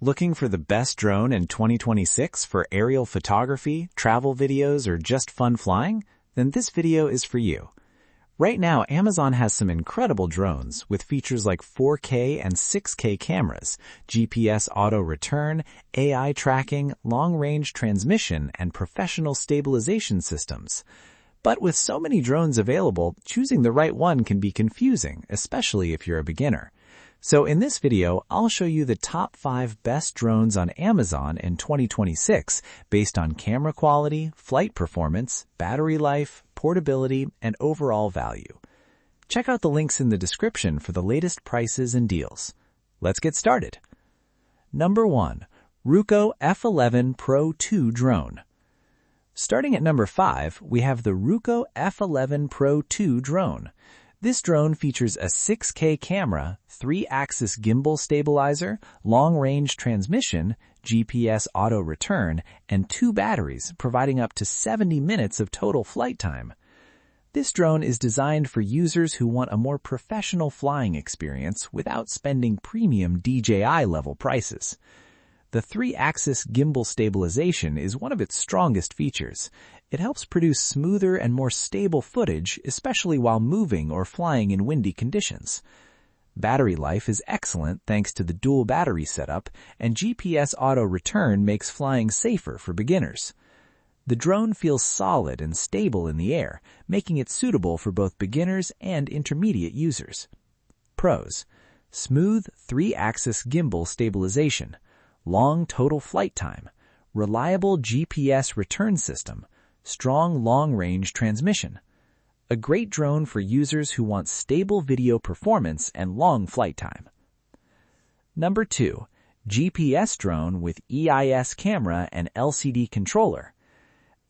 Looking for the best drone in 2026 for aerial photography, travel videos, or just fun flying? Then this video is for you. Right now, Amazon has some incredible drones with features like 4K and 6K cameras, GPS auto return, AI tracking, long-range transmission, and professional stabilization systems. But with so many drones available, choosing the right one can be confusing, especially if you're a beginner. So in this video, I'll show you the top 5 best drones on Amazon in 2026 based on camera quality, flight performance, battery life, portability, and overall value. Check out the links in the description for the latest prices and deals. Let's get started. Number 1. Ruko F11 Pro 2 Drone. Starting at number 5, we have the Ruko F11 Pro 2 drone. This drone features a 6K camera, 3-axis gimbal stabilizer, long-range transmission, GPS auto return, and 2 batteries, providing up to 70 minutes of total flight time. This drone is designed for users who want a more professional flying experience without spending premium DJI-level prices. The 3-axis gimbal stabilization is one of its strongest features. It helps produce smoother and more stable footage, especially while moving or flying in windy conditions. Battery life is excellent thanks to the dual battery setup, and GPS auto return makes flying safer for beginners. The drone feels solid and stable in the air, making it suitable for both beginners and intermediate users. Pros: smooth 3-axis gimbal stabilization, long total flight time, reliable GPS return system, strong long-range transmission. A great drone for users who want stable video performance and long flight time. Number 2. GPS drone with EIS Camera and LCD Controller.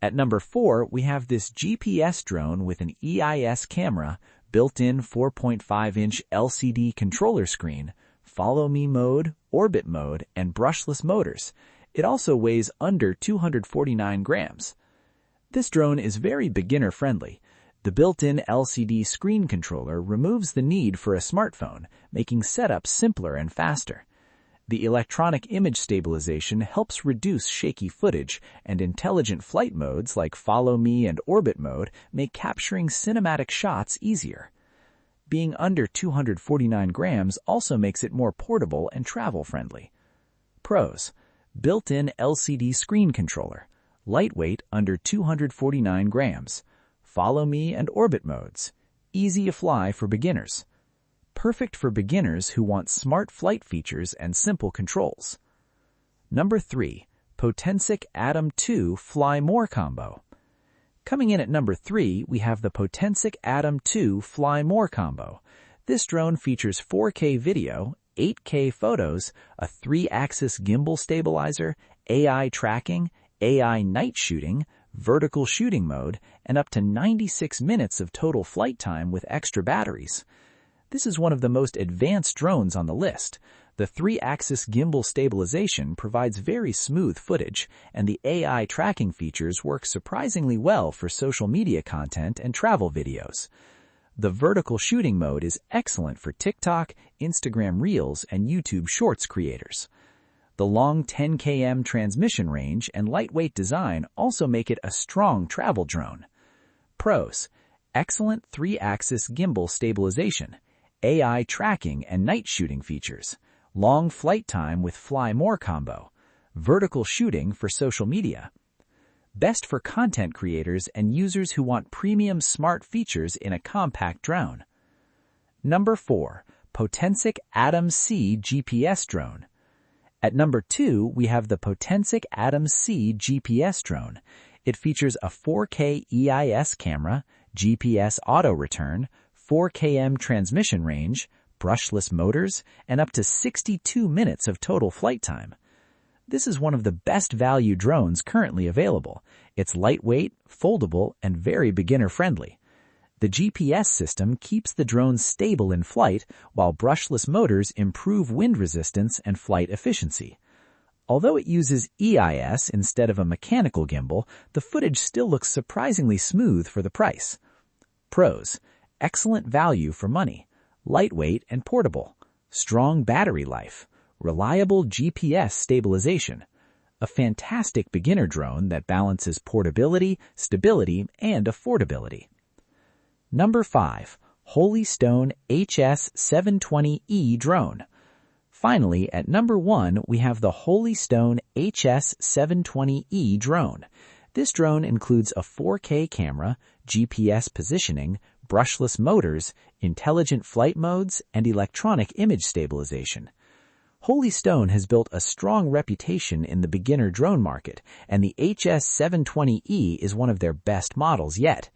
At number 4, we have this GPS drone with an EIS camera, built-in 4.5-inch LCD controller screen, follow me mode, orbit mode, and brushless motors. It also weighs under 249 grams. This drone is very beginner-friendly. The built-in LCD screen controller removes the need for a smartphone, making setup simpler and faster. The electronic image stabilization helps reduce shaky footage, and intelligent flight modes like follow me and orbit mode make capturing cinematic shots easier. Being under 249 grams also makes it more portable and travel-friendly. Pros: built-in LCD screen controller, lightweight under 249 grams, follow me and orbit modes, easy to fly for beginners. Perfect for beginners who want smart flight features and simple controls. Number 3. Potensic Atom 2 Fly More Combo. Coming in at number 3, we have the Potensic Atom 2 Fly More Combo. This drone features 4K video, 8K photos, a 3-axis gimbal stabilizer, AI tracking, AI night shooting, vertical shooting mode, and up to 96 minutes of total flight time with extra batteries. This is one of the most advanced drones on the list. The 3-axis gimbal stabilization provides very smooth footage, and the AI tracking features work surprisingly well for social media content and travel videos. The vertical shooting mode is excellent for TikTok, Instagram Reels, and YouTube Shorts creators. The long 10 km transmission range and lightweight design also make it a strong travel drone. Pros: excellent 3-axis gimbal stabilization, AI tracking and night shooting features, long flight time with Fly More combo, vertical shooting for social media. Best for content creators and users who want premium smart features in a compact drone. Number 4. Potensic Atom C GPS drone. At number 2, we have the Potensic Atom C GPS drone. It features a 4K EIS camera, GPS auto return, 4km transmission range, brushless motors, and up to 62 minutes of total flight time. This is one of the best value drones currently available. It's lightweight, foldable, and very beginner-friendly. The GPS system keeps the drone stable in flight, while brushless motors improve wind resistance and flight efficiency. Although it uses EIS instead of a mechanical gimbal, the footage still looks surprisingly smooth for the price. Pros: excellent value for money, lightweight and portable, strong battery life, reliable GPS stabilization. A fantastic beginner drone that balances portability, stability, and affordability. Number 5. Holystone HS720E drone. Finally, at number 1, we have the Holystone HS720E drone. This drone includes a 4K camera, GPS positioning, brushless motors, intelligent flight modes, and electronic image stabilization. Holystone has built a strong reputation in the beginner drone market, and the HS720E is one of their best models yet.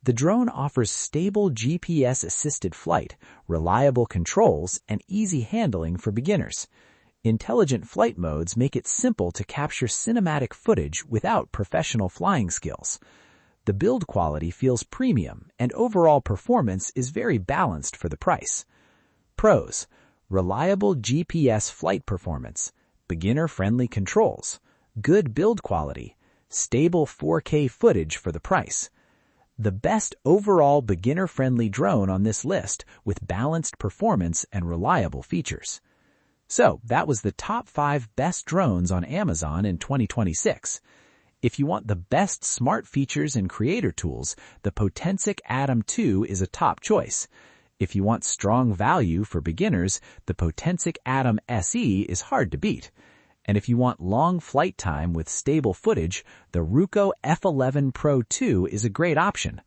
The drone offers stable GPS-assisted flight, reliable controls, and easy handling for beginners. Intelligent flight modes make it simple to capture cinematic footage without professional flying skills. The build quality feels premium, and overall performance is very balanced for the price. Pros: reliable GPS flight performance, beginner-friendly controls, good build quality, stable 4K footage for the price. The best overall beginner-friendly drone on this list with balanced performance and reliable features. So, that was the top 5 best drones on Amazon in 2026. If you want the best smart features and creator tools, the Potensic Atom 2 is a top choice. If you want strong value for beginners, the Potensic Atom SE is hard to beat. And if you want long flight time with stable footage, the Ruko F11 Pro 2 is a great option.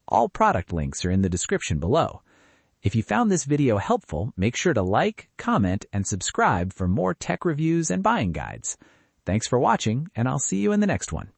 All product links are in the description below. If you found this video helpful, make sure to like, comment, and subscribe for more tech reviews and buying guides. Thanks for watching, and I'll see you in the next one.